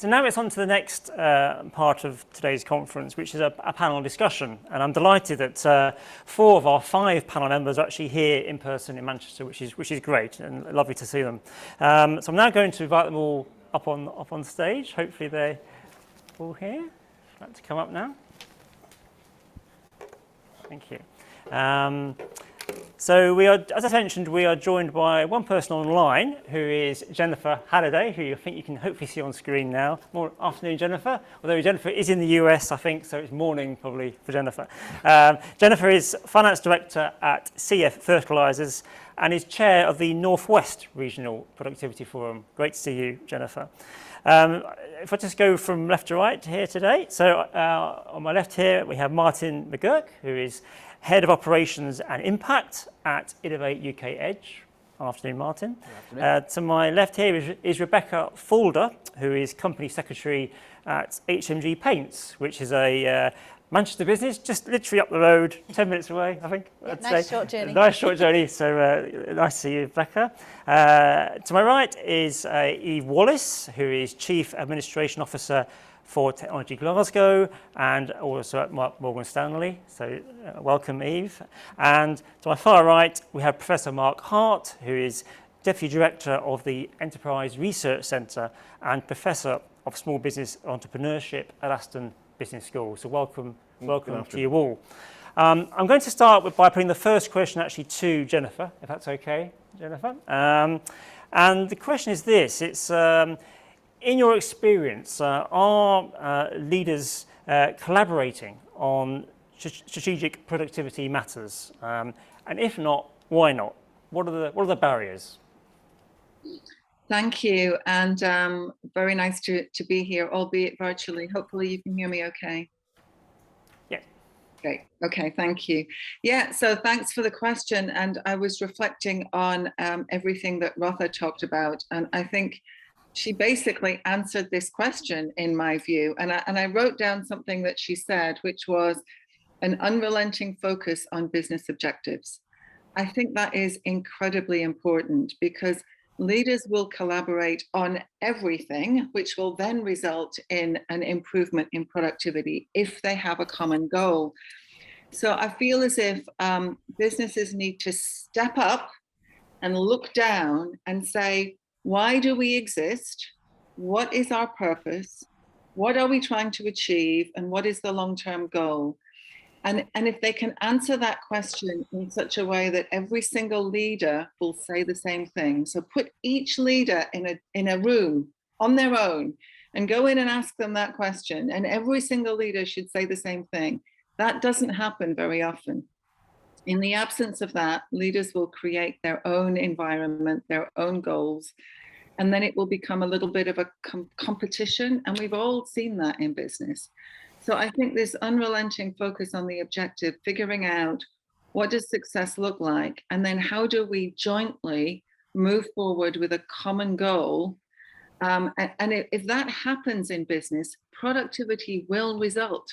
So now it's on to the next part of today's conference, which is a panel discussion. And I'm delighted that 4 of our 5 panel members are actually here in person in Manchester, which is great and lovely to see them. So I'm now going to invite them all up on stage. Hopefully they're all here. I'd like to come up now. Thank you. So we are, as I mentioned, we are joined by one person online who is Jennifer Halliday, who I think you can hopefully see on screen now. More afternoon, Jennifer. Although Jennifer is in the US, I think, so it's morning probably for Jennifer. Jennifer is Finance Director at CF Fertilisers and is Chair of the Northwest Regional Productivity Forum. Great to see you, Jennifer. If I just go from left to right here today, so on my left here we have Martin McGurk, who is Head of Operations and Impact at Innovate UK Edge. Afternoon, Martin. Good afternoon. To my left here is Rebecca Falder, who is Company Secretary at HMG Paints, which is a Manchester business, just literally up the road, 10 minutes away, I think. Yeah, nice short journey. Nice short journey, so nice to see you, Rebecca. To my right is Eve Wallace, who is Chief Administration Officer for Technology Glasgow and also at Morgan Stanley. So welcome, Eve. And to my far right, we have Professor Mark Hart, who is Deputy Director of the Enterprise Research Centre and Professor of Small Business Entrepreneurship at Aston Business School. So welcome to you all. I'm going to start by putting the first question actually to Jennifer, if that's okay, Jennifer. And the question is this, it's in your experience, are leaders collaborating on strategic productivity matters? And if not, why not? What are the barriers? Thank you, and very nice to be here, albeit virtually. Hopefully you can hear me okay. Yeah. Great. Okay, thank you. Yeah, so thanks for the question. And I was reflecting on everything that Rotha talked about, and I think she basically answered this question in my view. And I wrote down something that she said, which was an unrelenting focus on business objectives. I think that is incredibly important because leaders will collaborate on everything, which will then result in an improvement in productivity if they have a common goal. So I feel as if businesses need to step up and look down and say, why do we exist? What is our purpose? What are we trying to achieve? And what is the long-term goal? And if they can answer that question in such a way that every single leader will say the same thing. So put each leader in a room on their own and go in and ask them that question. And every single leader should say the same thing. That doesn't happen very often. In the absence of that, leaders will create their own environment, their own goals, and then it will become a little bit of a competition. And we've all seen that in business. So I think this unrelenting focus on the objective, figuring out what does success look like, and then how do we jointly move forward with a common goal. And if that happens in business, productivity will result.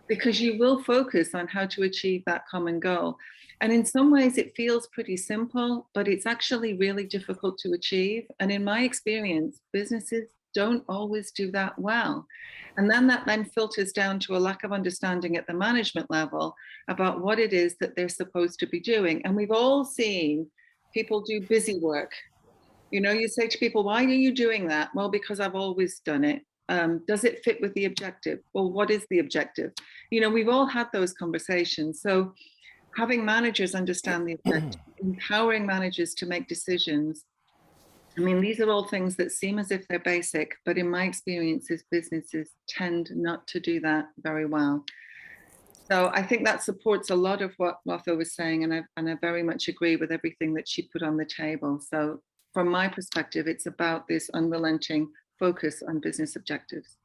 Because you will focus on how to achieve that common goal. And in some ways it feels pretty simple, but it's actually really difficult to achieve. And in my experience, businesses don't always do that well. And then that filters down to a lack of understanding at the management level about what it is that they're supposed to be doing. And we've all seen people do busy work. You know, you say to people, why are you doing that? Well, because I've always done it. Does it fit with the objective? Well, what is the objective? You know, we've all had those conversations. So having managers understand the objective, empowering managers to make decisions. I mean, these are all things that seem as if they're basic, but in my experiences, businesses tend not to do that very well. So I think that supports a lot of what Rotha was saying, and I very much agree with everything that she put on the table. So from my perspective, it's about this unrelenting focus on business objectives.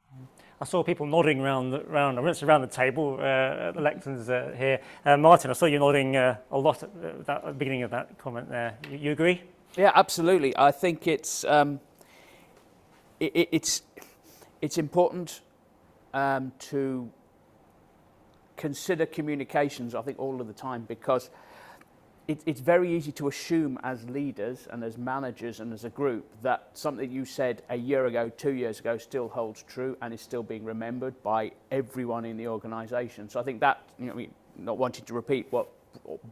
I saw people nodding around the table at the lecterns here. Martin, I saw you nodding a lot at the beginning of that comment there. You agree? Yeah, absolutely. I think it's important to consider communications, I think, all of the time, because it's very easy to assume as leaders and as managers and as a group that something you said a year ago, 2 years ago, still holds true and is still being remembered by everyone in the organisation. So I think that, not wanting to repeat what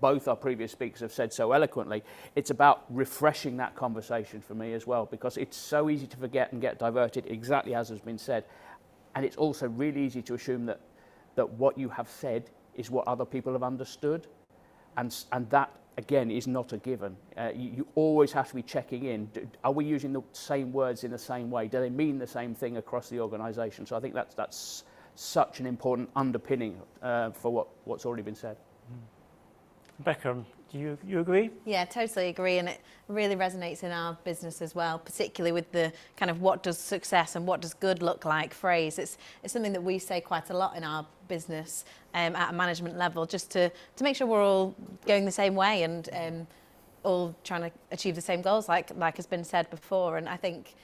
both our previous speakers have said so eloquently, it's about refreshing that conversation for me as well, because it's so easy to forget and get diverted, exactly as has been said. And it's also really easy to assume that what you have said is what other people have understood. And that, again, is not a given. You always have to be checking in. Are we using the same words in the same way? Do they mean the same thing across the organisation? So I think that's such an important underpinning for what's already been said. Rebecca, do you agree? Yeah, totally agree, and it really resonates in our business as well, particularly with the kind of what does success and what does good look like phrase. It's something that we say quite a lot in our business at a management level, just to make sure we're all going the same way and all trying to achieve the same goals, like has been said before. And I think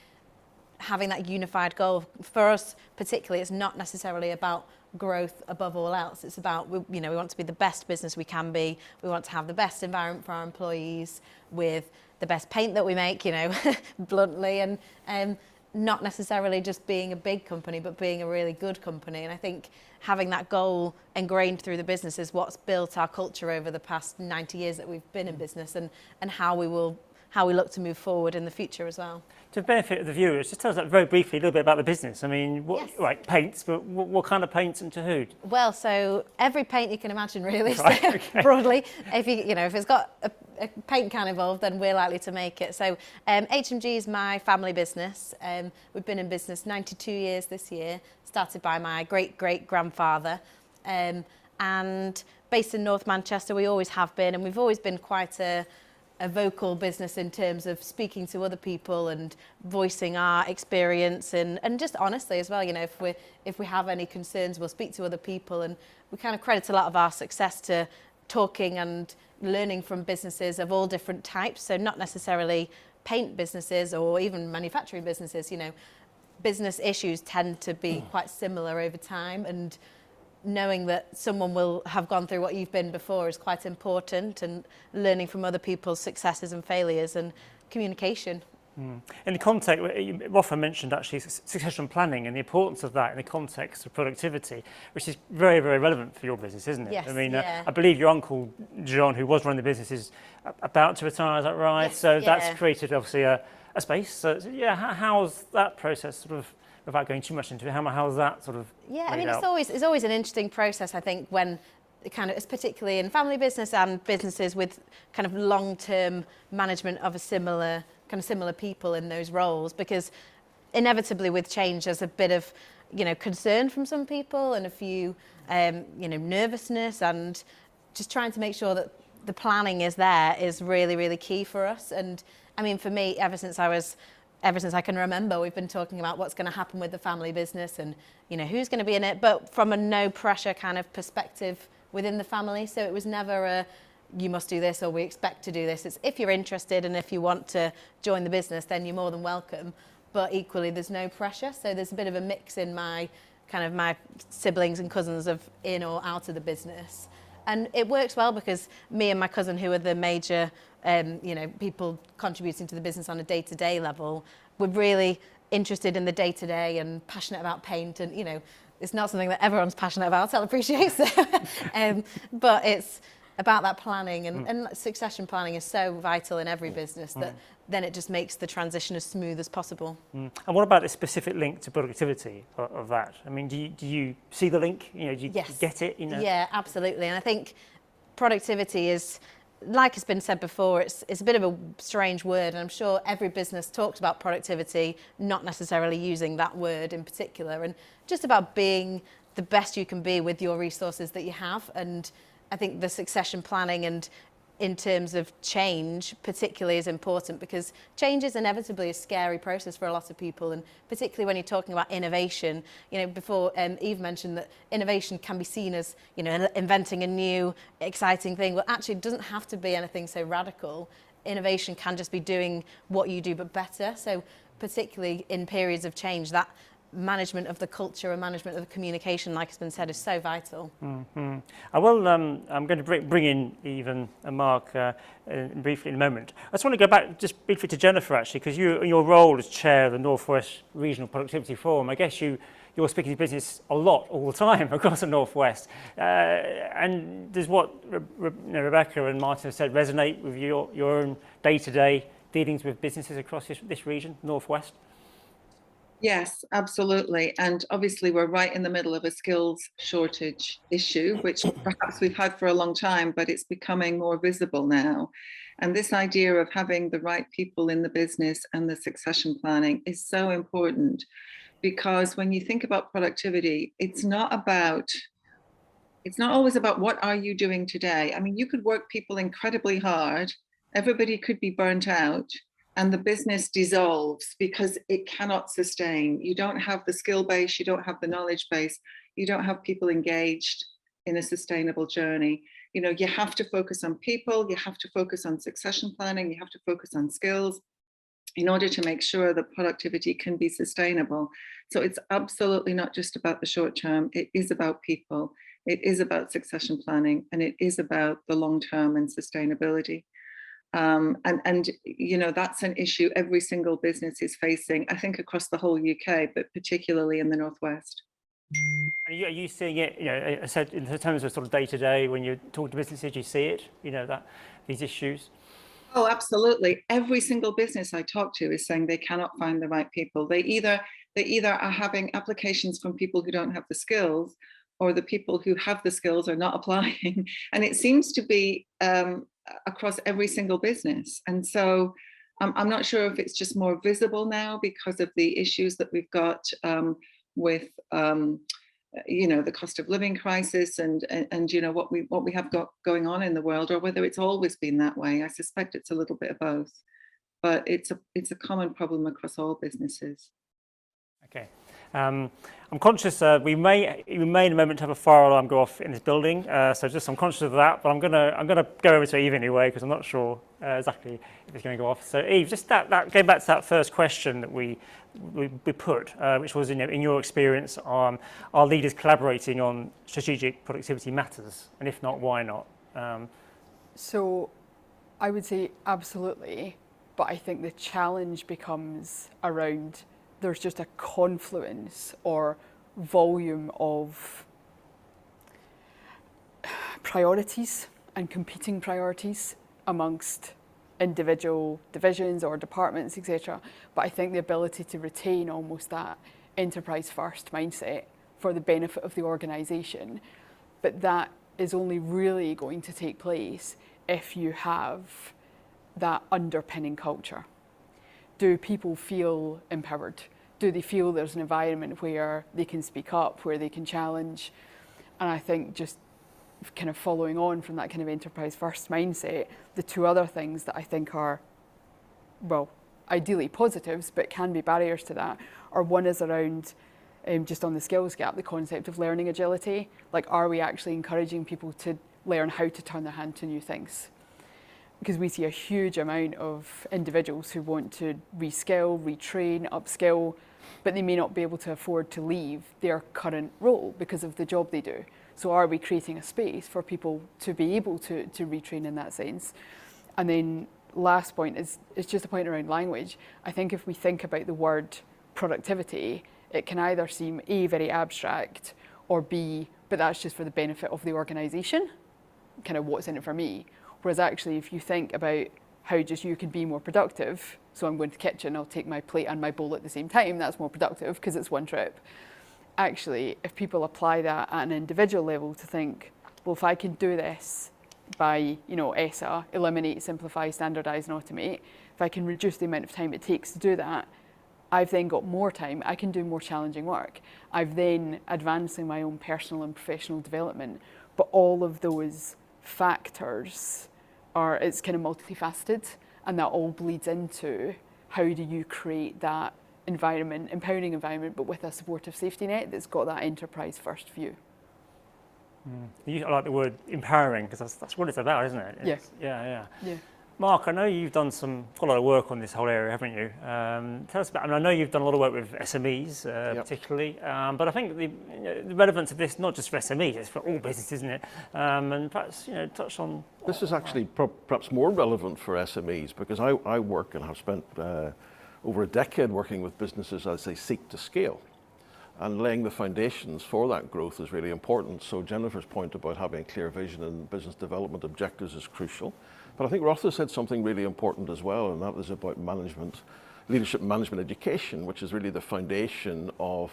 having that unified goal for us particularly, it's not necessarily about growth above all else. It's about, we want to be the best business we can be. We want to have the best environment for our employees with the best paint that we make, bluntly, and not necessarily just being a big company, but being a really good company. And I think having that goal ingrained through the business is what's built our culture over the past 90 years that we've been in business, and how we look to move forward in the future as well. To benefit of the viewers, just tell us very briefly a little bit about the business. I mean, Yes. Paints, but what kind of paints and to who? Well, so every paint you can imagine, really, Right, so okay. broadly. If if it's got a paint can involved, then we're likely to make it. So HMG is my family business. We've been in business 92 years this year, started by my great-great-grandfather. And based in North Manchester, we always have been, and we've always been quite a vocal business in terms of speaking to other people and voicing our experience, and just honestly as well, if we have any concerns, we'll speak to other people, and we kind of credit a lot of our success to talking and learning from businesses of all different types. So not necessarily paint businesses or even manufacturing businesses. Business issues tend to be quite similar over time, and knowing that someone will have gone through what you've been before is quite important, and learning from other people's successes and failures, and communication. In the context, Rafa mentioned actually succession planning and the importance of that in the context of productivity, which is very, very relevant for your business, isn't it? Yes, I mean, yeah. I believe your uncle, John, who was running the business, is about to retire, is that right? Yes, so yeah. that's created obviously a space. So yeah, how's that process sort of, without going too much into it, how's that sort of laid out? It's always an interesting process, I think, when it's particularly in family business and businesses with kind of long-term management of similar people in those roles, because inevitably with change there's a bit of concern from some people, and a few nervousness, and just trying to make sure that the planning is there is really, really key for us. And I mean, for me, ever since I can remember, we've been talking about what's going to happen with the family business, and who's going to be in it, but from a no pressure kind of perspective within the family. So it was never a you must do this or we expect to do this. It's if you're interested and if you want to join the business, then you're more than welcome. But equally, there's no pressure. So there's a bit of a mix in my siblings and cousins of in or out of the business. And it works well because me and my cousin, who are the major people contributing to the business on a day-to-day level, we're really interested in the day-to-day and passionate about paint. And, it's not something that everyone's passionate about, I'll appreciate. So, but it's about that planning, and succession planning is so vital in every business that then it just makes the transition as smooth as possible. And what about the specific link to productivity of that? I mean, do you see the link? Do you get it? Yeah, absolutely. And I think productivity is, like has been said before, it's a bit of a strange word, and I'm sure every business talks about productivity, not necessarily using that word in particular, and just about being the best you can be with your resources that you have. And I think the succession planning and in terms of change particularly is important, because change is inevitably a scary process for a lot of people, and particularly when you're talking about innovation. Before Eve mentioned that innovation can be seen as inventing a new exciting thing. Well, actually it doesn't have to be anything so radical. Innovation can just be doing what you do but better. So particularly in periods of change, that management of the culture and management of the communication, like has been said, is so vital. Mm-hmm. I will. I'm going to bring in Eve and Mark briefly in a moment. I just want to go back just briefly to Jennifer, actually, because you, in your role as chair of the Northwest Regional Productivity Forum, I guess you're speaking to business a lot, all the time, across the Northwest. And does what Rebecca and Martin have said resonate with your own day-to-day dealings with businesses across this region, Northwest? Yes, absolutely. And obviously we're right in the middle of a skills shortage issue, which perhaps we've had for a long time, but it's becoming more visible now. And this idea of having the right people in the business and the succession planning is so important, because when you think about productivity, it's not always about what are you doing today. I mean, you could work people incredibly hard, everybody could be burnt out, and the business dissolves because it cannot sustain. You don't have the skill base, you don't have the knowledge base, you don't have people engaged in a sustainable journey. You know, you have to focus on people, you have to focus on succession planning, you have to focus on skills in order to make sure that productivity can be sustainable. So it's absolutely not just about the short term, it is about people, it is about succession planning, and it is about the long term and sustainability. And you know, that's an issue every single business is facing, I think, across the whole UK, but particularly in the Northwest. Are you seeing it, you know, I said in terms of sort of day to day when you talk to businesses, you see it, you know, that these issues? Oh, absolutely. Every single business I talk to is saying they cannot find the right people. They either are having applications from people who don't have the skills, or the people who have the skills are not applying. And it seems to be across every single business. And so I'm not sure if it's just more visible now because of the issues that we've got with you know, the cost of living crisis and you know, what we have got going on in the world, or whether it's always been that way. I suspect it's a little bit of both, but it's a common problem across all businesses. Okay. I'm conscious we may in a moment have a fire alarm go off in this building, so just I'm conscious of that. But I'm gonna go over to Eve anyway because I'm not sure exactly if it's going to go off. So Eve, just that going back to that first question that we put, which was in your experience, are leaders collaborating on strategic productivity matters, and if not, why not? So I would say absolutely, but I think the challenge becomes around there's just a confluence or volume of priorities and competing priorities amongst individual divisions or departments, etc. But I think the ability to retain almost that enterprise first mindset for the benefit of the organisation, but that is only really going to take place if you have that underpinning culture. Do people feel empowered? Do they feel there's an environment where they can speak up, where they can challenge? And I think just kind of following on from that kind of enterprise first mindset, the two other things that I think are, well, ideally positives, but can be barriers to that, are one is around just on the skills gap, the concept of learning agility. Like, are we actually encouraging people to learn how to turn their hand to new things? Because we see a huge amount of individuals who want to reskill, retrain, upskill, but they may not be able to afford to leave their current role because of the job they do. So are we creating a space for people to be able to retrain in that sense? And then last point is just a point around language. I think if we think about the word productivity, it can either seem A, very abstract, or B, but that's just for the benefit of the organisation, kind of what's in it for me. Whereas actually, if you think about how just you can be more productive, so I'm going to the kitchen, I'll take my plate and my bowl at the same time, that's more productive because it's one trip. Actually, if people apply that at an individual level to think, well, if I can do this by, you know, ESSA, eliminate, simplify, standardise and automate, if I can reduce the amount of time it takes to do that, I've then got more time, I can do more challenging work. I've then advancing my own personal and professional development. But all of those factors it's kind of multifaceted, and that all bleeds into how do you create that environment, empowering environment, but with a supportive safety net that's got that enterprise first view. I like the word empowering because that's what it's about, isn't it? Yes. Yeah. Mark, I know you've done quite a lot of work on this whole area, haven't you? Tell us about, I mean, I know you've done a lot of work with SMEs particularly, but I think the relevance of this, not just for SMEs, it's for all businesses, isn't it? And perhaps, touch on... This is actually perhaps more relevant for SMEs, because I work and have spent over a decade working with businesses as they seek to scale. And laying the foundations for that growth is really important. So Jennifer's point about having clear vision and business development objectives is crucial. But I think Rotha said something really important as well, and that was about leadership management education, which is really the foundation of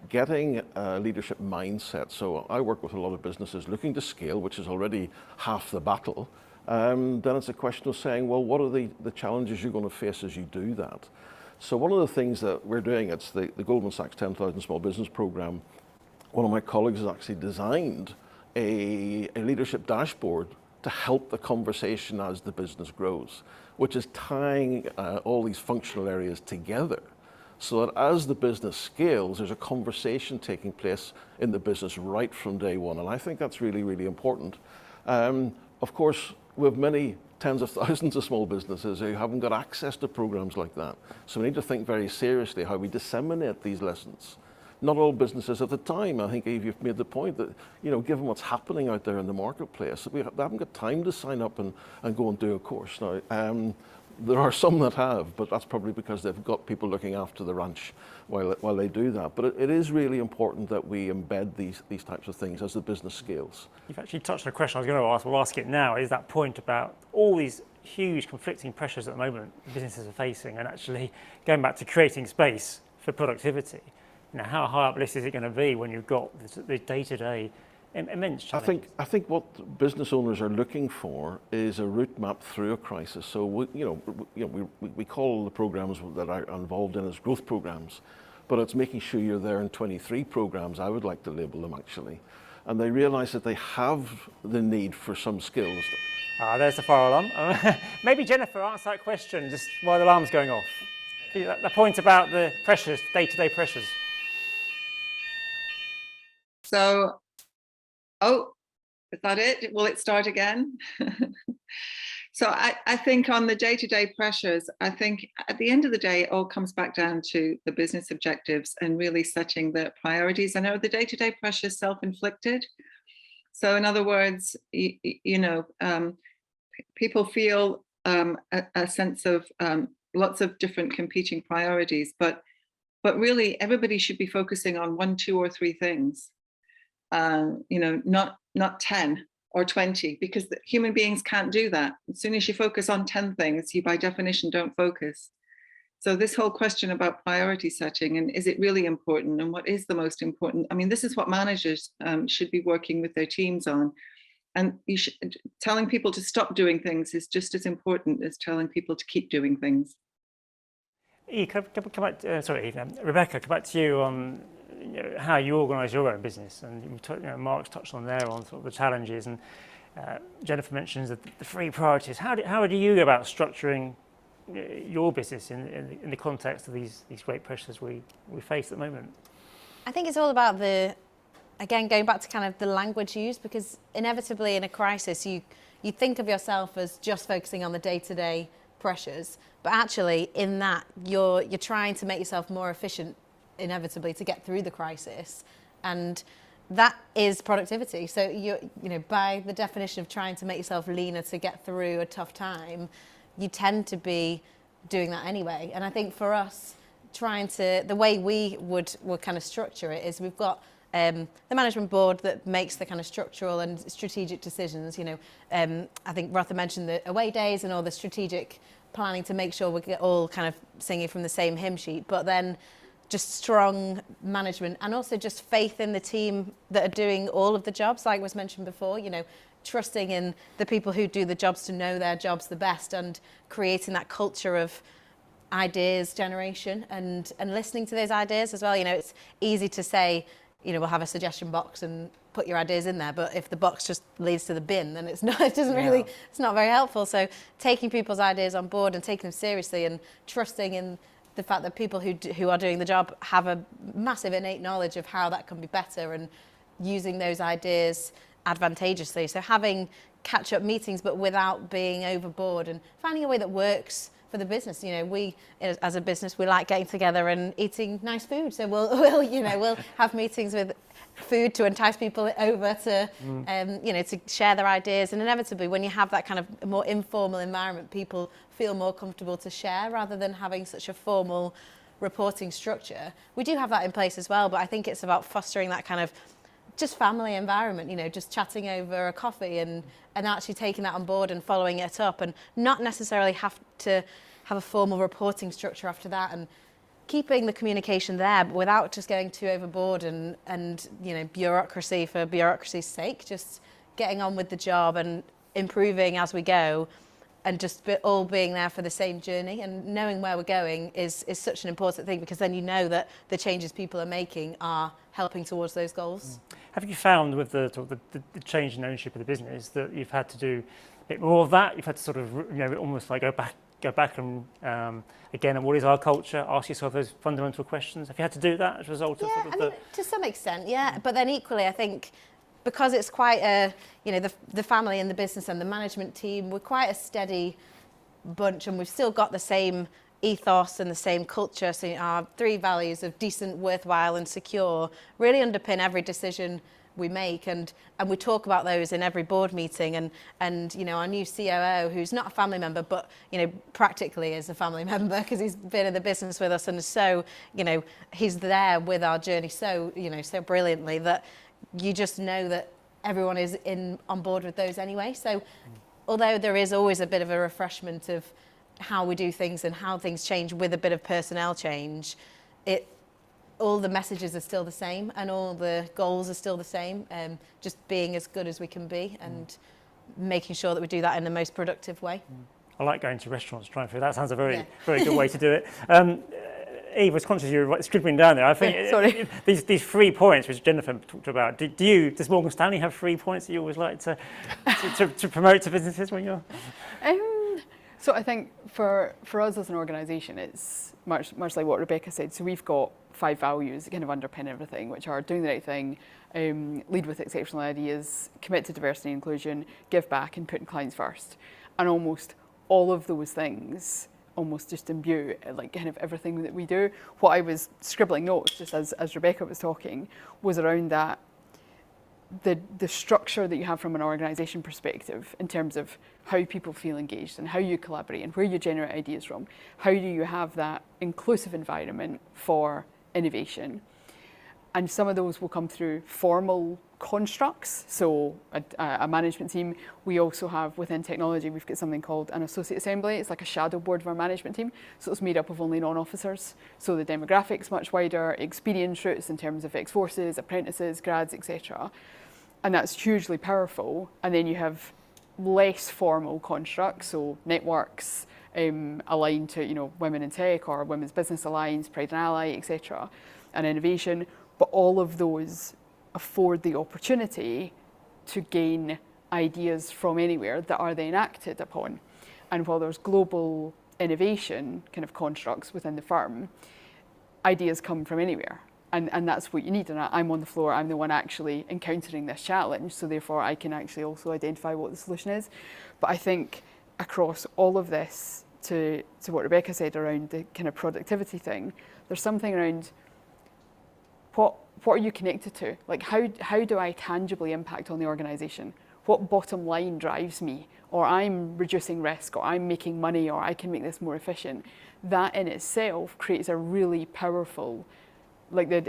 getting a leadership mindset. So I work with a lot of businesses looking to scale, which is already half the battle. Then it's a question of saying, well, what are the challenges you're going to face as you do that? So one of the things that we're doing, it's the Goldman Sachs 10,000 Small Business Program. One of my colleagues has actually designed a leadership dashboard to help the conversation as the business grows, which is tying all these functional areas together so that as the business scales, there's a conversation taking place in the business right from day one. And I think that's really, really important. Of course, we have many tens of thousands of small businesses who haven't got access to programs like that. So we need to think very seriously how we disseminate these lessons. Not all businesses at the time, I think Eve, you've made the point that, given what's happening out there in the marketplace, they haven't got time to sign up and go and do a course. Now, there are some that have, but that's probably because they've got people looking after the ranch while they do that. But it is really important that we embed these types of things as the business scales. You've actually touched on a question I was going to ask, we'll ask it now, is that point about all these huge conflicting pressures at the moment businesses are facing, and actually going back to creating space for productivity. How high up the list is it going to be when you've got the day-to-day immense challenges? I think what business owners are looking for is a route map through a crisis. So we call the programs that are involved in as growth programs, but it's making sure you're there in 23 programs. I would like to label them actually, and they realise that they have the need for some skills. There's the fire alarm. Maybe Jennifer, answer that question just while the alarm's going off. The point about the pressures, day-to-day pressures. So, is that it? Will it start again? So I think on the day-to-day pressures, I think at the end of the day, it all comes back down to the business objectives and really setting the priorities. I know the day-to-day pressures self-inflicted. So in other words, people feel a sense of lots of different competing priorities, but really everybody should be focusing on 1, 2, or 3 things. Not 10 or 20, because human beings can't do that. As soon as you focus on 10 things, you by definition don't focus. So this whole question about priority setting, and is it really important, and what is the most important? I mean, this is what managers should be working with their teams on. And telling people to stop doing things is just as important as telling people to keep doing things. Rebecca, come back to you on how you organise your own business, and Mark's touched on there on sort of the challenges, and Jennifer mentions the 3 priorities. How do you go about structuring your business in the context of these great pressures we face at the moment? I think it's all about again, going back to kind of the language used, because inevitably in a crisis, you think of yourself as just focusing on the day-to-day pressures, but actually in that you're trying to make yourself more efficient inevitably to get through the crisis, and that is productivity. So by the definition of trying to make yourself leaner to get through a tough time, you tend to be doing that anyway. And I think for us, the way we would kind of structure it is we've got the management board that makes the kind of structural and strategic decisions. I think Rotha mentioned the away days and all the strategic planning to make sure we get all kind of singing from the same hymn sheet, but then just strong management and also just faith in the team that are doing all of the jobs, like was mentioned before, trusting in the people who do the jobs to know their jobs the best, and creating that culture of ideas generation and listening to those ideas as well. It's easy to say, we'll have a suggestion box and put your ideas in there, but if the box just leads to the bin, then it's not very helpful. So taking people's ideas on board and taking them seriously and trusting in the fact that people who are doing the job have a massive innate knowledge of how that can be better, and using those ideas advantageously. So having catch-up meetings, but without being overboard, and finding a way that works for the business. You know, we as a business, we like getting together and eating nice food, so we'll have meetings with food to entice people over to to share their ideas. And inevitably, when you have that kind of more informal environment, people feel more comfortable to share rather than having such a formal reporting structure. We do have that in place as well, but I think it's about fostering that kind of just family environment, just chatting over a coffee and actually taking that on board and following it up, and not necessarily have to have a formal reporting structure after that, and keeping the communication there, but without just going too overboard and bureaucracy for bureaucracy's sake, just getting on with the job and improving as we go, and just all being there for the same journey, and knowing where we're going is such an important thing, because then you know that the changes people are making are helping towards those goals. Have you found with the change in ownership of the business that you've had to do a bit more of that? You've had to sort of almost like go back and again, what is our culture? Ask yourself those fundamental questions. Have you had to do that as a result of sort of mean, to some extent, yeah. But then equally, I think because it's quite a, the family and the business and the management team, we're quite a steady bunch, and we've still got the same ethos and the same culture. So our 3 values of decent, worthwhile and secure really underpin every decision we make, and we talk about those in every board meeting, and our new COO, who's not a family member but practically is a family member because he's been in the business with us, and so he's there with our journey so brilliantly that you just know that everyone is on board with those anyway. So although there is always a bit of a refreshment of how we do things and how things change with a bit of personnel change, all the messages are still the same and all the goals are still the same, just being as good as we can be and making sure that we do that in the most productive way. I like going to restaurants trying food. That sounds a very good way to do it. Eve, I was conscious you were scribbling down there. I think these 3 points which Jennifer talked about, does Morgan Stanley have 3 points that you always like to promote to businesses when you're... So I think for us as an organisation, it's much like what Rebecca said. So we've got 5 values that kind of underpin everything, which are doing the right thing, lead with exceptional ideas, commit to diversity and inclusion, give back, and putting clients first. And almost all of those things almost just imbue like kind of everything that we do. What I was scribbling notes just as Rebecca was talking was around that the structure that you have from an organisation perspective in terms of how people feel engaged and how you collaborate and where you generate ideas from. How do you have that inclusive environment for innovation? And some of those will come through formal constructs. So a management team, we also have within technology, we've got something called an associate assembly. It's like a shadow board of our management team. So it's made up of only non-officers. So the demographics much wider, experience routes in terms of ex-forces, apprentices, grads, etc. And that's hugely powerful. And then you have less formal constructs, so networks aligned to Women in Tech or Women's Business Alliance, Pride and Ally, etc. and innovation. But all of those afford the opportunity to gain ideas from anywhere that are then acted upon. And while there's global innovation kind of constructs within the firm, ideas come from anywhere. And that's what you need. And I'm on the floor, I'm the one actually encountering this challenge, so therefore I can actually also identify what the solution is. But I think across all of this, to what Rebecca said around the kind of productivity thing, there's something around what are you connected to? Like how do I tangibly impact on the organisation? What bottom line drives me? Or I'm reducing risk, or I'm making money, or I can make this more efficient. That in itself creates a really powerful, like I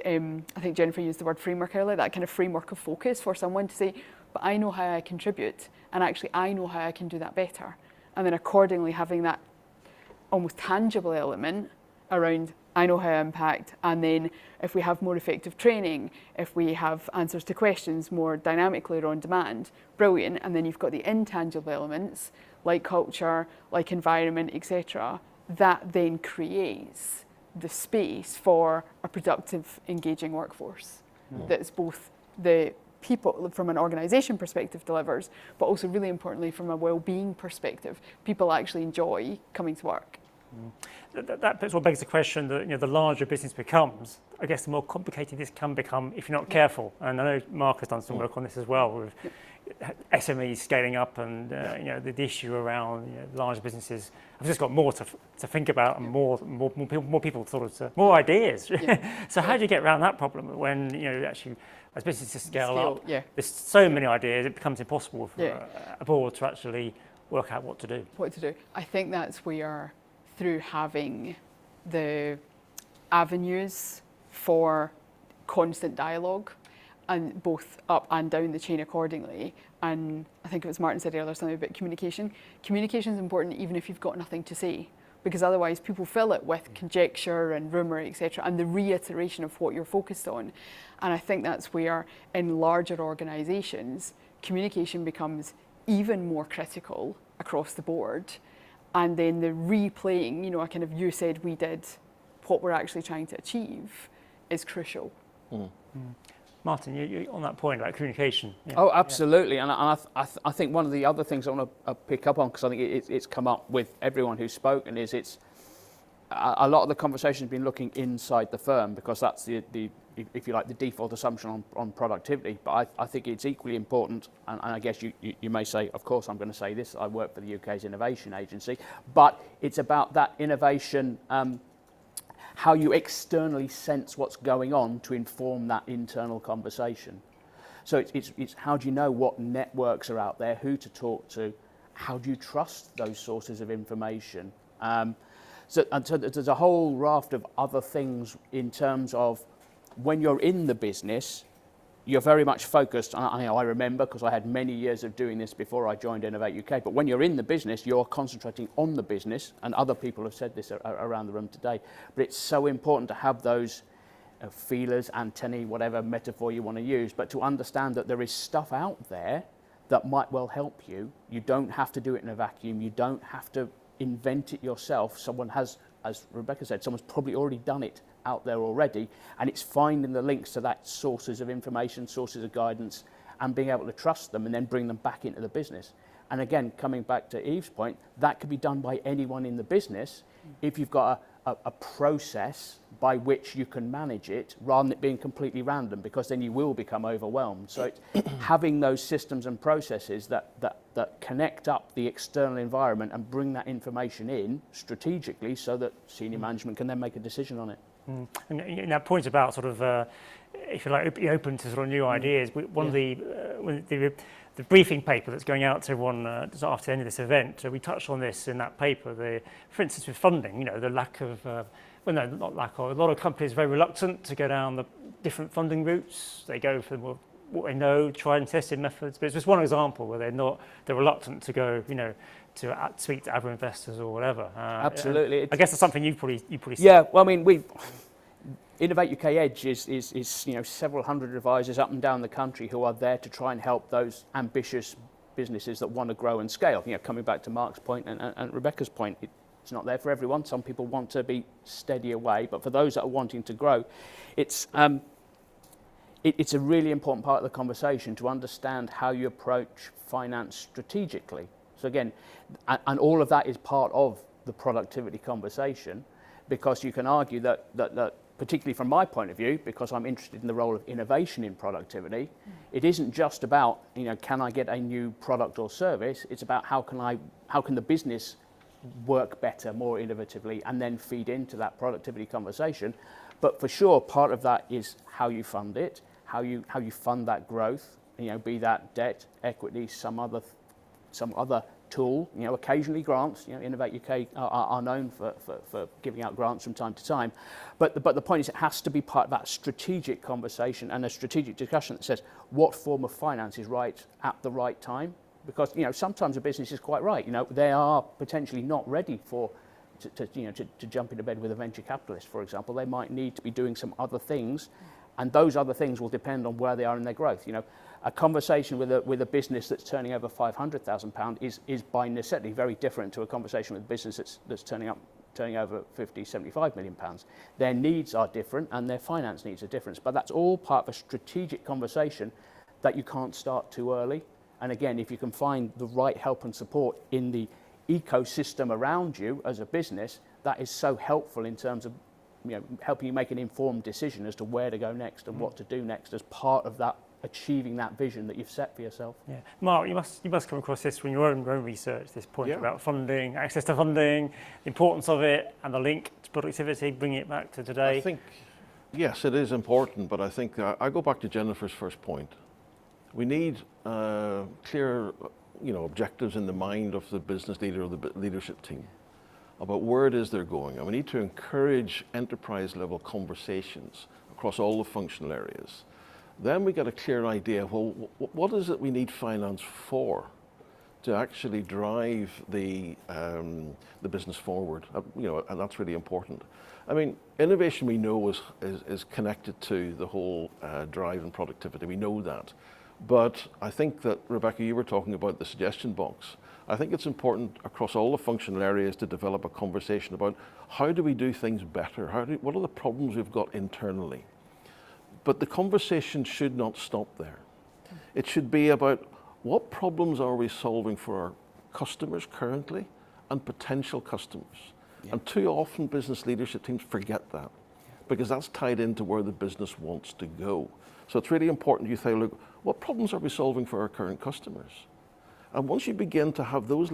think Jennifer used the word framework earlier, that kind of framework of focus for someone to say, but I know how I contribute, and actually I know how I can do that better. And then accordingly having that almost tangible element around I know how I impact, and then if we have more effective training, if we have answers to questions more dynamically or on demand, brilliant. And then you've got the intangible elements like culture, like environment, etc. That then creates the space for a productive, engaging workforce that's both the people from an organisation perspective delivers, but also really importantly from a well-being perspective, people actually enjoy coming to work. That sort of begs the question that, the larger business becomes, I guess the more complicated this can become if you're not careful. And I know Mark has done some work on this as well, with SMEs scaling up, and the issue around larger businesses. I've just got more to think about, and more people more ideas. So how do you get around that problem when actually as businesses scale up? There's so many ideas, it becomes impossible for a board to actually work out what to do. I think that's where, through having the avenues for constant dialogue, and both up and down the chain accordingly. And I think it was Martin said earlier something about communication. Communication is important even if you've got nothing to say, because otherwise people fill it with conjecture and rumour, etc., and the reiteration of what you're focused on. And I think that's where, in larger organisations, communication becomes even more critical across the board. And then the replaying, you said we did, what we're actually trying to achieve is crucial. Martin, you on that point about communication. Oh, absolutely. And I think one of the other things I want to pick up on, because I think it's come up with everyone who's spoken, is it's a lot of the conversation has been looking inside the firm, because that's the if you like, the default assumption on productivity. But I think it's equally important, and I guess you may say, of course I'm going to say this, I work for the UK's Innovation Agency, but it's about that innovation, how you externally sense what's going on to inform that internal conversation. So it's how do you know what networks are out there, who to talk to, how do you trust those sources of information? So there's a whole raft of other things in terms of when you're in the business, you're very much focused. I remember, because I had many years of doing this before I joined Innovate UK, but when you're in the business, you're concentrating on the business, and other people have said this around the room today, but it's so important to have those feelers, antennae, whatever metaphor you want to use, but to understand that there is stuff out there that might well help you. You don't have to do it in a vacuum. You don't have to invent it yourself. Someone has, as Rebecca said, someone's probably already done it out there already, and it's finding the links to that sources of information, sources of guidance, and being able to trust them and then bring them back into the business. And again, coming back to Eve's point, that could be done by anyone in the business if you've got a process by which you can manage it, rather than it being completely random, because then you will become overwhelmed. So it's having those systems and processes that connect up the external environment and bring that information in strategically, so that senior management can then make a decision on it. And that point about sort of, if you like, be open to sort of new ideas. One of the briefing paper that's going out to everyone after the end of this event, we touched on this in that paper. For instance, with funding, the lack of, a lot of companies are very reluctant to go down the different funding routes. They go for what they know, tried and tested methods. But it's just one example where they're reluctant to go, to speak to other investors or whatever. Absolutely. I guess that's something you probably see. Yeah, well, I mean, Innovate UK Edge is several hundred advisors up and down the country who are there to try and help those ambitious businesses that want to grow and scale. Coming back to Mark's point and Rebecca's point, it's not there for everyone. Some people want to be steady away, but for those that are wanting to grow, it's a really important part of the conversation to understand how you approach finance strategically. So again, and all of that is part of the productivity conversation, because you can argue that particularly from my point of view, because I'm interested in the role of innovation in productivity, it isn't just about, can I get a new product or service? It's about how can the business work better, more innovatively, and then feed into that productivity conversation. But for sure, part of that is how you fund it, how you fund that growth, be that debt, equity, some other tool, occasionally grants. Innovate UK are known for giving out grants from time to time, but the point is, it has to be part of that strategic conversation and a strategic discussion that says what form of finance is right at the right time, because sometimes a business is quite right. They are potentially not ready to jump into bed with a venture capitalist, for example. They might need to be doing some other things, and those other things will depend on where they are in their growth. A conversation with a business that's turning over £500,000 is by necessity very different to a conversation with a business that's turning over 50, 75 million pounds. Their needs are different and their finance needs are different, but that's all part of a strategic conversation that you can't start too early. And again, if you can find the right help and support in the ecosystem around you as a business, that is so helpful in terms of helping you make an informed decision as to where to go next and what to do next as part of that achieving that vision that you've set for yourself. Yeah, Mark, you must come across this from your own research. This point about funding, access to funding, the importance of it, and the link to productivity. Bringing it back to today. I think yes, it is important, but I think I go back to Jennifer's first point. We need clear, objectives in the mind of the business leader or the leadership team about where it is they're going. And we need to encourage enterprise level conversations across all the functional areas. Then we get a clear idea, well, what is it we need finance for to actually drive the business forward? And that's really important. I mean, innovation we know is connected to the whole drive and productivity. We know that. But I think that, Rebecca, you were talking about the suggestion box. I think it's important across all the functional areas to develop a conversation about how do we do things better? What are the problems we've got internally? But the conversation should not stop there. It should be about what problems are we solving for our customers currently and potential customers. Yeah. And too often business leadership teams forget that because that's tied into where the business wants to go. So it's really important you say, look, what problems are we solving for our current customers? And once you begin to have those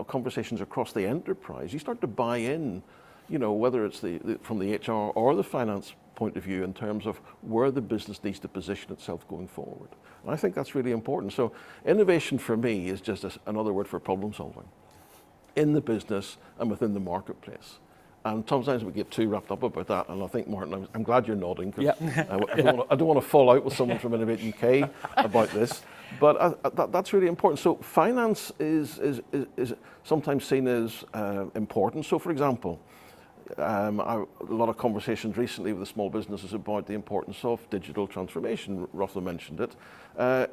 conversations across the enterprise, you start to buy in, whether it's from the HR or the finance point of view in terms of where the business needs to position itself going forward. And I think that's really important. So innovation for me is just another word for problem solving in the business and within the marketplace. And sometimes we get too wrapped up about that. And I think, Martin, I'm glad you're nodding because I don't want to fall out with someone from Innovate UK about this. But that's really important. So finance is sometimes seen as important. So for example, a lot of conversations recently with the small businesses about the importance of digital transformation. Rafa mentioned it.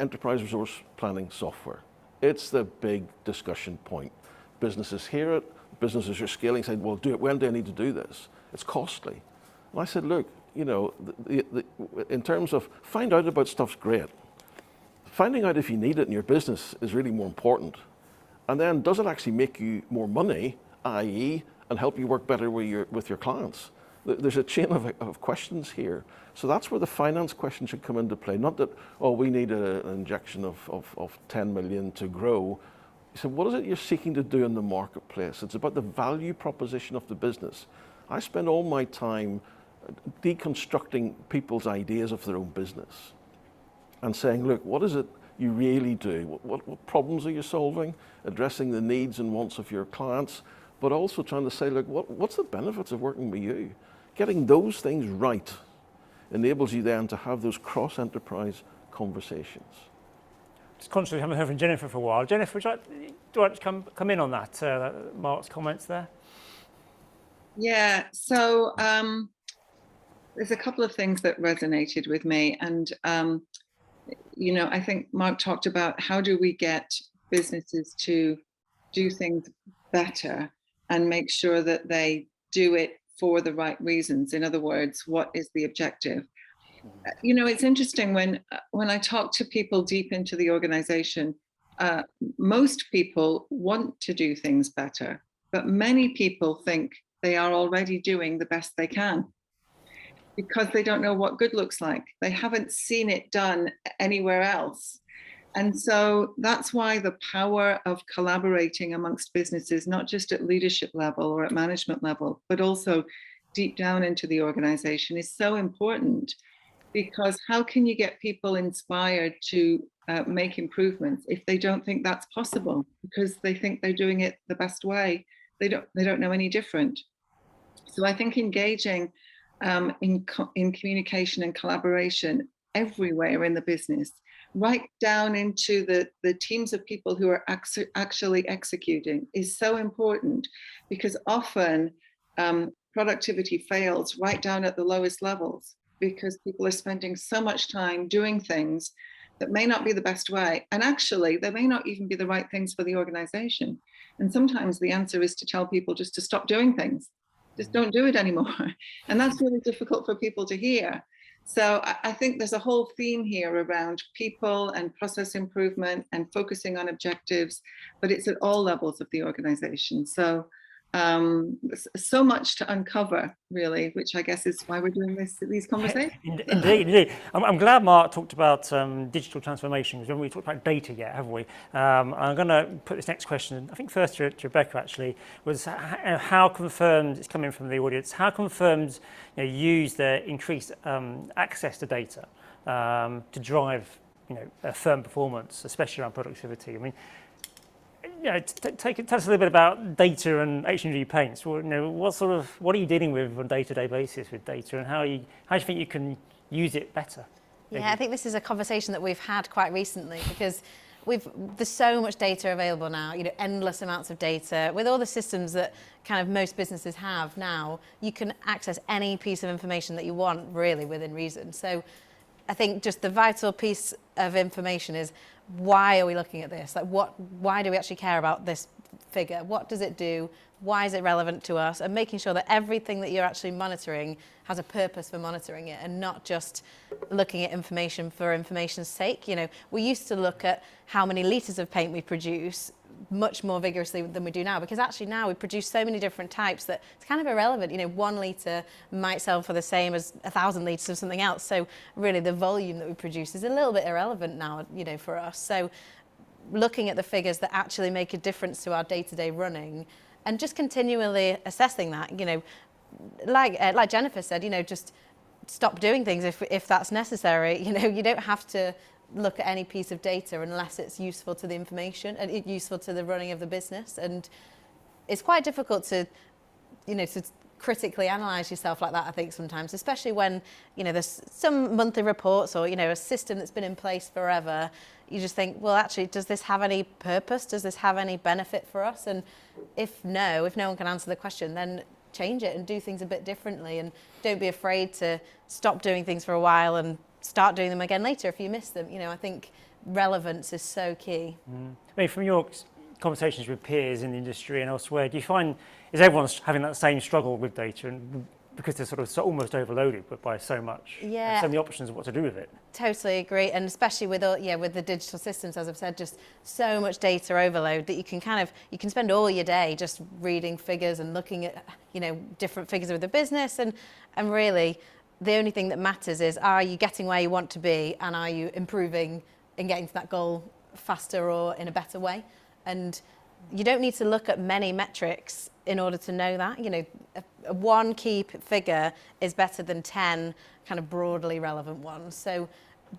Enterprise resource planning software. It's the big discussion point. Businesses hear it. Businesses are scaling, saying, well, when do I need to do this? It's costly. And I said, look, in terms of find out about stuff's great. Finding out if you need it in your business is really more important. And then does it actually make you more money, i.e., and help you work better with your clients? There's a chain of questions here. So that's where the finance question should come into play. Not that, we need an injection of 10 million to grow. So what is it you're seeking to do in the marketplace? It's about the value proposition of the business. I spend all my time deconstructing people's ideas of their own business and saying, look, what is it you really do? What problems are you solving? Addressing the needs and wants of your clients, but also trying to say, look, what's the benefits of working with you? Getting those things right enables you then to have those cross-enterprise conversations. Just consciously haven't heard from Jennifer for a while. Jennifer, do you like to come in on that, Mark's comments there? Yeah, so there's a couple of things that resonated with me. And, I think Mark talked about how do we get businesses to do things better and make sure that they do it for the right reasons. In other words, what is the objective? It's interesting when I talk to people deep into the organization, most people want to do things better, but many people think they are already doing the best they can because they don't know what good looks like. They haven't seen it done anywhere else. And so that's why the power of collaborating amongst businesses, not just at leadership level or at management level, but also deep down into the organization is so important. Because how can you get people inspired to make improvements if they don't think that's possible? Because they think they're doing it the best way. They don't know any different. So I think engaging in communication and collaboration everywhere in the business, right down into the teams of people who are actually executing, is so important because often productivity fails right down at the lowest levels, because people are spending so much time doing things that may not be the best way. And actually, they may not even be the right things for the organization. And sometimes the answer is to tell people just to stop doing things. Just don't do it anymore. And that's really difficult for people to hear. So I think there's a whole theme here around people and process improvement and focusing on objectives, but it's at all levels of the organization. So so much to uncover, really, which I guess is why we're doing these conversations. Indeed. I'm glad Mark talked about digital transformation, because we haven't talked about data yet, have we? I'm going to put this next question, I think first to Rebecca actually, was how confirmed, it's coming from the audience, how confirmed use the increased access to data to drive a firm performance, especially around productivity? I mean, tell us a little bit about data and H&D paints. What are you dealing with on a day-to-day basis with data, and how do you think you can use it better? Yeah, I think this is a conversation that we've had quite recently, because there's so much data available now, endless amounts of data. With all the systems that kind of most businesses have now, you can access any piece of information that you want, really, within reason. So I think just the vital piece of information is, why are we looking at this? Like, why do we actually care about this figure? What does it do? Why is it relevant to us? And making sure that everything that you're actually monitoring has a purpose for monitoring it, and not just looking at information for information's sake. We used to look at how many litres of paint we produce much more vigorously than we do now, because actually now we produce so many different types that it's kind of irrelevant. 1 litre might sell for the same as 1,000 litres of something else. So really the volume that we produce is a little bit irrelevant now, for us. So looking at the figures that actually make a difference to our day-to-day running, and just continually assessing that, like Jennifer said, just stop doing things if that's necessary. You don't have to look at any piece of data unless it's useful to the information and useful to the running of the business. And it's quite difficult to critically analyse yourself like that, I think, sometimes, especially when there's some monthly reports or a system that's been in place forever. You just think, well, actually, does this have any purpose? Does this have any benefit for us? And if no one can answer the question, then change it and do things a bit differently, and don't be afraid to stop doing things for a while and start doing them again later if you miss them. I think relevance is so key. I mean, from your conversations with peers in the industry and elsewhere, do you find is everyone having that same struggle with data, and because they're sort of almost overloaded by so much, and so many options of what to do with it? Totally agree, and especially with the digital systems, as I've said, just so much data overload that you can spend all your day just reading figures and looking at different figures of the business, and really the only thing that matters is, are you getting where you want to be, and are you improving and getting to that goal faster or in a better way? And you don't need to look at many metrics in order to know that. One key figure is better than 10 kind of broadly relevant ones. So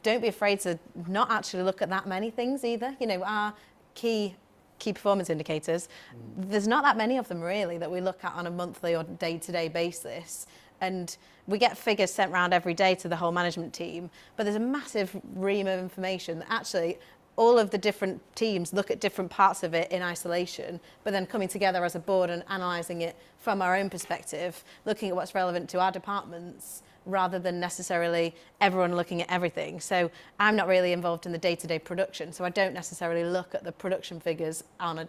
don't be afraid to not actually look at that many things either. Our key performance indicators, there's not that many of them really that we look at on a monthly or day-to-day basis. And we get figures sent around every day to the whole management team, but there's a massive ream of information that actually all of the different teams look at different parts of it in isolation, but then coming together as a board and analysing it from our own perspective, looking at what's relevant to our departments, rather than necessarily everyone looking at everything. So I'm not really involved in the day-to-day production, so I don't necessarily look at the production figures on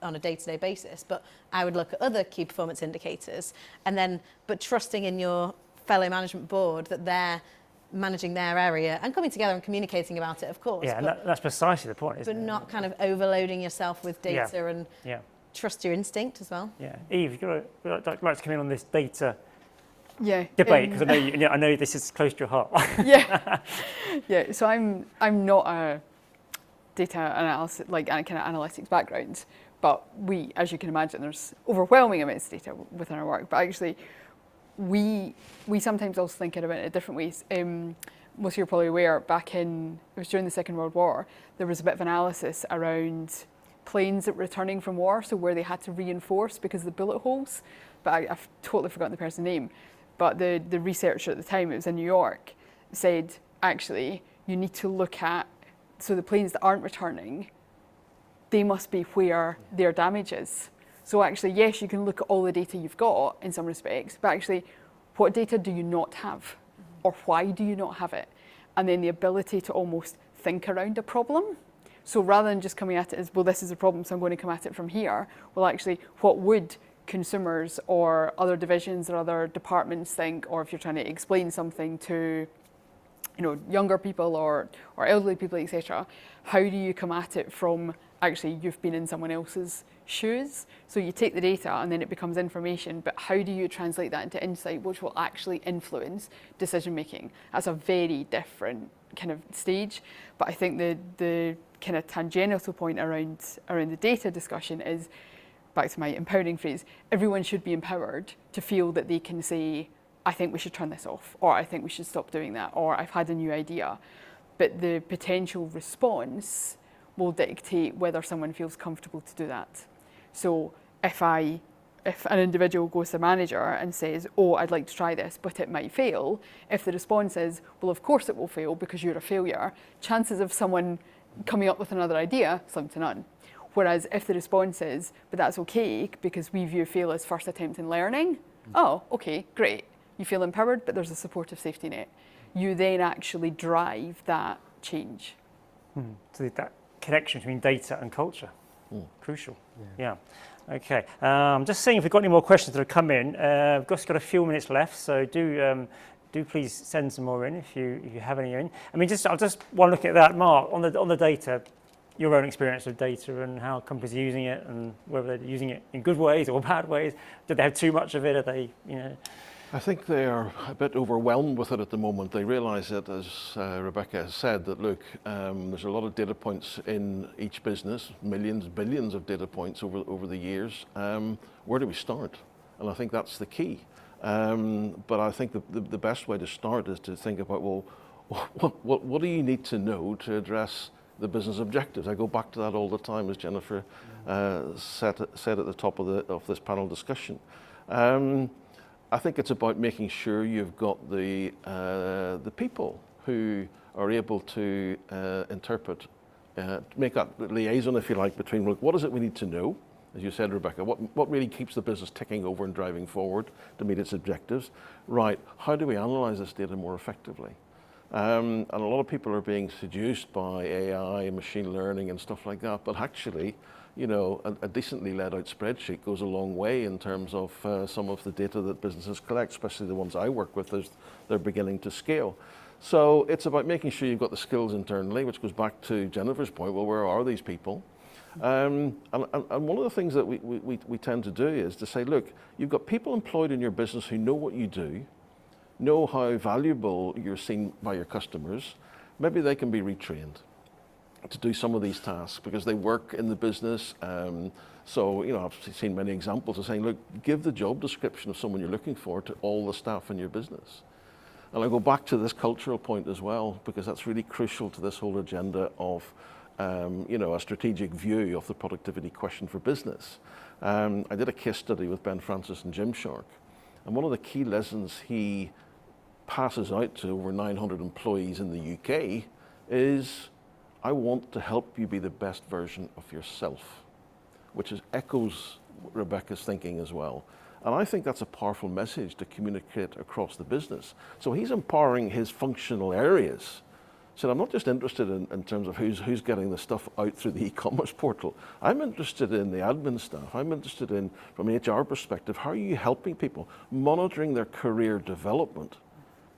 a day-to-day basis, but I would look at other key performance indicators, but trusting in your fellow management board that they're managing their area and coming together and communicating about it, of course. Yeah, and that's precisely the point, isn't it? But not kind of overloading yourself with data and trust your instinct as well. Yeah. Eve, you'd like to come in on this data debate, because I know this is close to your heart. Yeah. So I'm not a data analysis, like kind of analytics background, but we, as you can imagine, there's overwhelming amounts of data within our work. But actually, we sometimes also think about it in different ways. Most of you are probably aware, it was during the Second World War, there was a bit of analysis around planes that were returning from war, so where they had to reinforce because of the bullet holes. But I've totally forgotten the person's name. But the researcher at the time, it was in New York, said, actually, you need to look at, so the planes that aren't returning, they must be where their damage is. So actually, yes, you can look at all the data you've got in some respects, but actually, what data do you not have? Or why do you not have it? And then the ability to almost think around a problem. So rather than just coming at it as, well, this is a problem, so I'm going to come at it from here, well, actually, what would consumers or other divisions or other departments think, or if you're trying to explain something to younger people or elderly people, etc., how do you come at it from actually you've been in someone else's shoes. So you take the data and then it becomes information, but how do you translate that into insight, which will actually influence decision making? That's a very different kind of stage. But I think the kind of tangential point around the data discussion is, back to my empowering phrase, everyone should be empowered to feel that they can say, I think we should turn this off, or I think we should stop doing that, or I've had a new idea. But the potential response will dictate whether someone feels comfortable to do that. So if an individual goes to a manager and says, oh, I'd like to try this, but it might fail, if the response is, well, of course it will fail because you're a failure, chances of someone coming up with another idea, slim to none. Whereas if the response is, but that's okay because we view fail as first attempt in learning, oh, okay, great. You feel empowered, but there's a supportive safety net. You then actually drive that change. So that connection between data and culture, crucial. Yeah. Okay. Just seeing if we've got any more questions that have come in. We've just got a few minutes left, so do please send some more in if you have any in. I mean, I'll just want to look at that, Mark, on the data, your own experience of data and how companies are using it, and whether they're using it in good ways or bad ways. Do they have too much of it? Are they, I think they are a bit overwhelmed with it at the moment. They realise that, as Rebecca has said, that look, there's a lot of data points in each business, millions, billions of data points over the years. Where do we start? And I think that's the key. But I think the best way to start is to think about, well, what do you need to know to address the business objectives? I go back to that all the time, as Jennifer said at the top of this panel discussion. I think it's about making sure you've got the people who are able to interpret, make that liaison, if you like, between, look, what is it we need to know? As you said, Rebecca, what really keeps the business ticking over and driving forward to meet its objectives? Right, how do we analyse this data more effectively? And a lot of people are being seduced by AI and machine learning and stuff like that, but actually, a decently laid out spreadsheet goes a long way in terms of some of the data that businesses collect, especially the ones I work with as they're beginning to scale. So it's about making sure you've got the skills internally, which goes back to Jennifer's point, well, where are these people? And one of the things that we tend to do is to say, look, you've got people employed in your business who know what you do, know how valuable you're seen by your customers. Maybe they can be retrained to do some of these tasks because they work in the business. So, I've seen many examples of saying, look, give the job description of someone you're looking for to all the staff in your business. And I go back to this cultural point as well, because that's really crucial to this whole agenda of, a strategic view of the productivity question for business. I did a case study with Ben Francis and Jim Shark. And one of the key lessons he passes out to over 900 employees in the UK is, I want to help you be the best version of yourself, which echoes Rebecca's thinking as well. And I think that's a powerful message to communicate across the business. So he's empowering his functional areas. So I'm not just interested in terms of who's getting the stuff out through the e-commerce portal. I'm interested in the admin staff. I'm interested in, from an HR perspective, how are you helping people, monitoring their career development?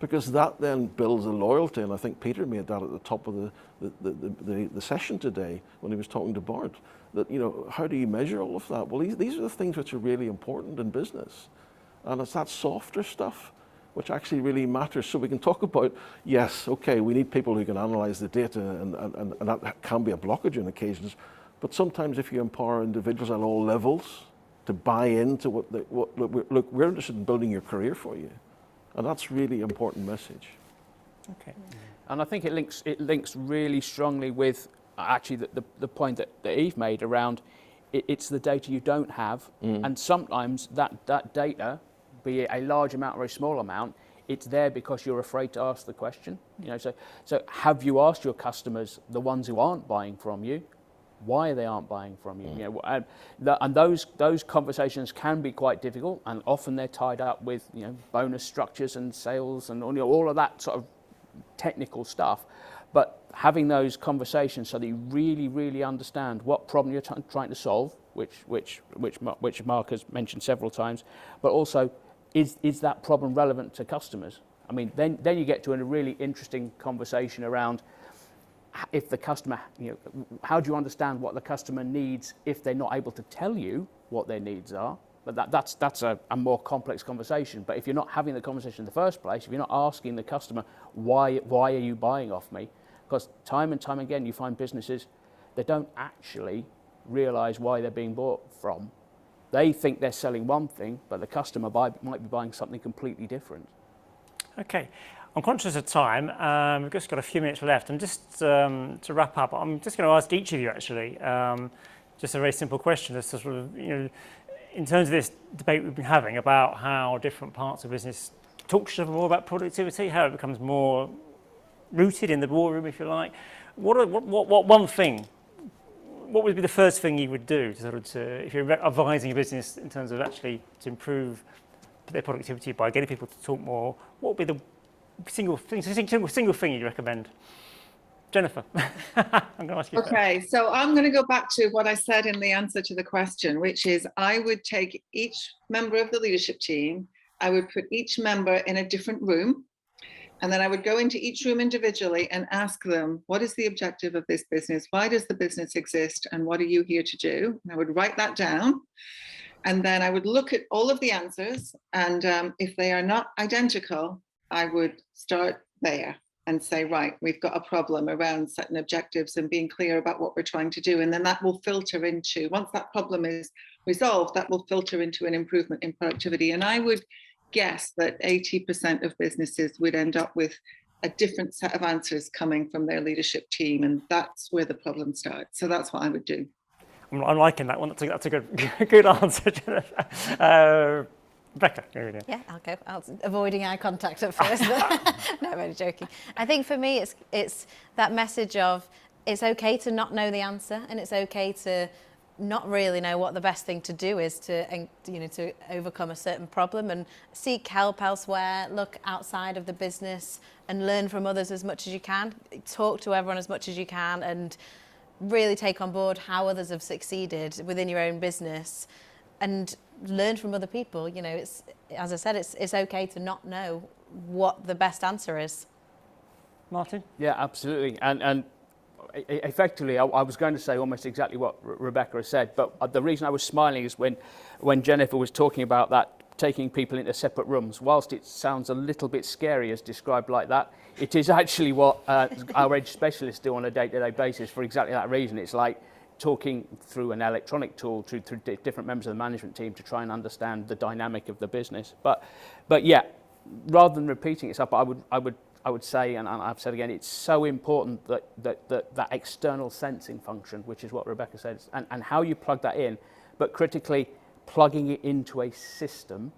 Because that then builds a loyalty, and I think Peter made that at the top of the session today when he was talking to Bart, that, how do you measure all of that? Well, these are the things which are really important in business. And it's that softer stuff which actually really matters. So we can talk about, yes, okay, we need people who can analyze the data, and that can be a blockage on occasions, but sometimes if you empower individuals at all levels to buy into look, we're interested in building your career for you. And that's really important message. Okay. And I think it links really strongly with actually the point that Eve made around it's the data you don't have, and sometimes that data, be it a large amount or a small amount, it's there because you're afraid to ask the question. So have you asked your customers, the ones who aren't buying from you, why they aren't buying from you? And those conversations can be quite difficult, and often they're tied up with bonus structures and sales and all of that sort of technical stuff. But having those conversations so that you really, really understand what problem you're trying to solve, which Mark has mentioned several times, but also is that problem relevant to customers? I mean, then you get to a really interesting conversation around if the customer, how do you understand what the customer needs if they're not able to tell you what their needs are? But that's a more complex conversation. But if you're not having the conversation in the first place, if you're not asking the customer, why are you buying off me? Because time and time again, you find businesses, they don't actually realise why they're being bought from. They think they're selling one thing, but the customer might be buying something completely different. Okay, I'm conscious of time. We've just got a few minutes left. And just to wrap up, I'm just going to ask each of you actually, just a very simple question as to sort of, in terms of this debate we've been having about how different parts of business talk to each other more about productivity, how it becomes more rooted in the boardroom, if you like. What one thing? What would be the first thing you would do if you're advising a business in terms of actually to improve their productivity by getting people to talk more? What would be the single thing you'd recommend? Jennifer, I'm going to ask you. Okay, so I'm going to go back to what I said in the answer to the question, which is I would take each member of the leadership team, I would put each member in a different room, and then I would go into each room individually and ask them, what is the objective of this business? Why does the business exist? And what are you here to do? And I would write that down. And then I would look at all of the answers. And if they are not identical, I would start there and say, right, we've got a problem around setting objectives and being clear about what we're trying to do. And then that will filter into, once that problem is resolved, that will filter into an improvement in productivity. And I would guess that 80% of businesses would end up with a different set of answers coming from their leadership team. And that's where the problem starts. So that's what I would do. I'm liking that one. That's a good answer, Jennifer. Rebecca. Yeah, I'll go. Avoiding eye contact at first. No, I'm only joking. I think for me, it's that message of it's okay to not know the answer, and it's okay to not really know what the best thing to do is to overcome a certain problem, and seek help elsewhere. Look outside of the business and learn from others as much as you can. Talk to everyone as much as you can, and really take on board how others have succeeded within your own business, and learn from other people. It's, as I said, it's okay to not know what the best answer is. Martin? Yeah, absolutely. And effectively, I was going to say almost exactly what Rebecca has said, but the reason I was smiling is when Jennifer was talking about that, taking people into separate rooms. Whilst it sounds a little bit scary as described like that, it is actually what our edge specialists do on a day-to-day basis for exactly that reason. It's like talking through an electronic tool through different members of the management team to try and understand the dynamic of the business. But yeah, rather than repeating itself, I would say, and I've said again, it's so important that external sensing function, which is what Rebecca said, and how you plug that in, but critically plugging it into a system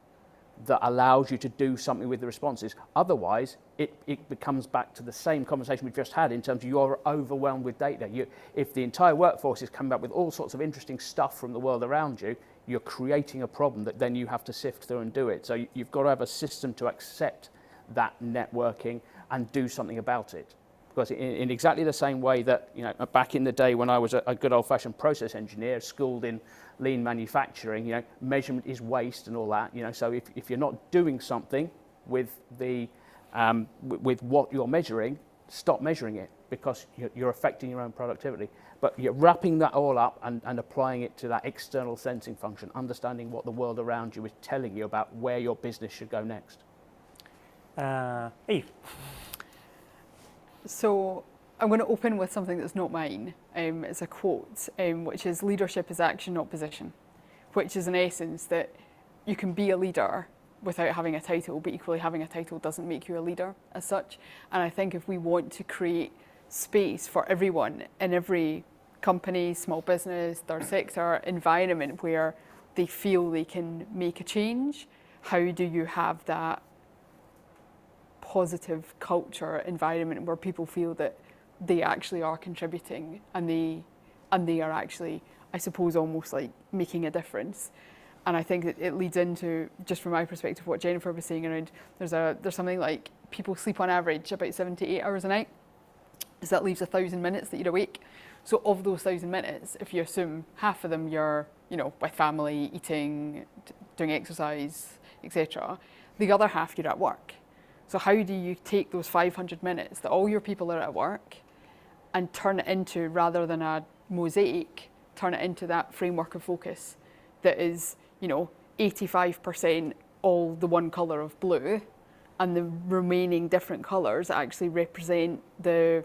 that allows you to do something with the responses. Otherwise, it becomes back to the same conversation we've just had in terms of you're overwhelmed with data. If the entire workforce is coming back with all sorts of interesting stuff from the world around you, you're creating a problem that then you have to sift through and do it. So you've got to have a system to accept that networking and do something about it. Because in exactly the same way that, back in the day when I was a good old-fashioned process engineer, schooled in lean manufacturing, measurement is waste and all that. So if you're not doing something with with what you're measuring, stop measuring it, because you're affecting your own productivity. But you're wrapping that all up and applying it to that external sensing function, understanding what the world around you is telling you about where your business should go next. Eve. So I'm going to open with something that's not mine. It's a quote, which is, leadership is action, not position, which is in essence that you can be a leader without having a title, but equally having a title doesn't make you a leader as such. And I think if we want to create space for everyone in every company, small business, third sector environment where they feel they can make a change, how do you have that positive culture environment where people feel that they actually are contributing and they are actually, I suppose, almost like making a difference. And I think it leads into, just from my perspective, what Jennifer was saying around, there's something like people sleep on average about 7 to 8 hours a night. So that leaves 1,000 minutes that you're awake. So of those 1,000 minutes, if you assume half of them you're, with family, eating, doing exercise, etc., the other half you're at work. So how do you take those 500 minutes that all your people are at work and turn it into, rather than a mosaic, turn it into that framework of focus that is, 85% all the one colour of blue, and the remaining different colours actually represent the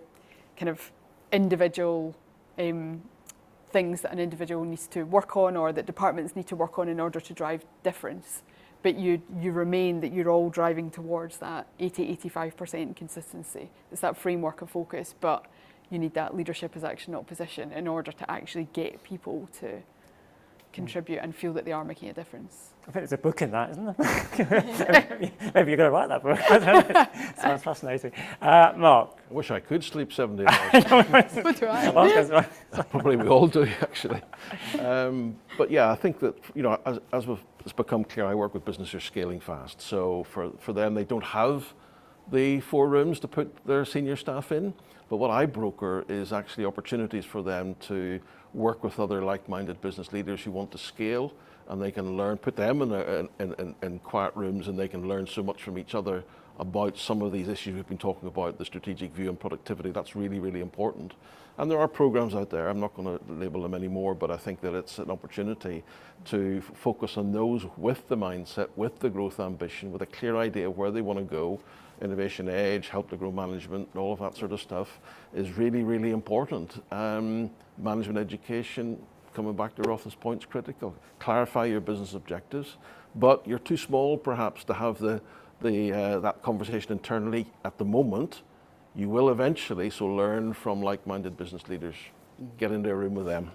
kind of individual things that an individual needs to work on, or that departments need to work on in order to drive difference. But you remain that you're all driving towards that 80-85% consistency. It's that framework of focus, but you need that leadership as action, not position, in order to actually get people to contribute and feel that they are making a difference. I think there's a book in that, isn't there? Maybe you're going to write that book. I don't know. Sounds fascinating. Mark. I wish I could sleep 7 days. What do I? Probably we all do, actually. But yeah, I think that, as it's become clear, I work with businesses who are scaling fast. So for them, they don't have the 4 rooms to put their senior staff in. But what I broker is actually opportunities for them to work with other like-minded business leaders who want to scale, and they can learn, put them in quiet rooms, and they can learn so much from each other about some of these issues we've been talking about, the strategic view and productivity. That's really, really important. And there are programs out there, I'm not going to label them anymore, but I think that it's an opportunity to focus on those with the mindset, with the growth ambition, with a clear idea of where they want to go. Innovation Edge, help to grow management, all of that sort of stuff is really, really important. Management education, coming back to Rotha's point, is critical. Clarify your business objectives, but you're too small perhaps to have that conversation internally at the moment. You will eventually, so learn from like-minded business leaders. Get into a room with them.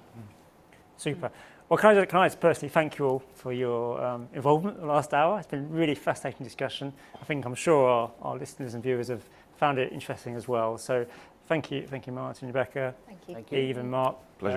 Super. Well, can I just personally thank you all for your involvement in the last hour. It's been a really fascinating discussion. I'm sure our listeners and viewers have found it interesting as well. So thank you Martin, Rebecca, Thank you. Eve and Mark. Pleasure.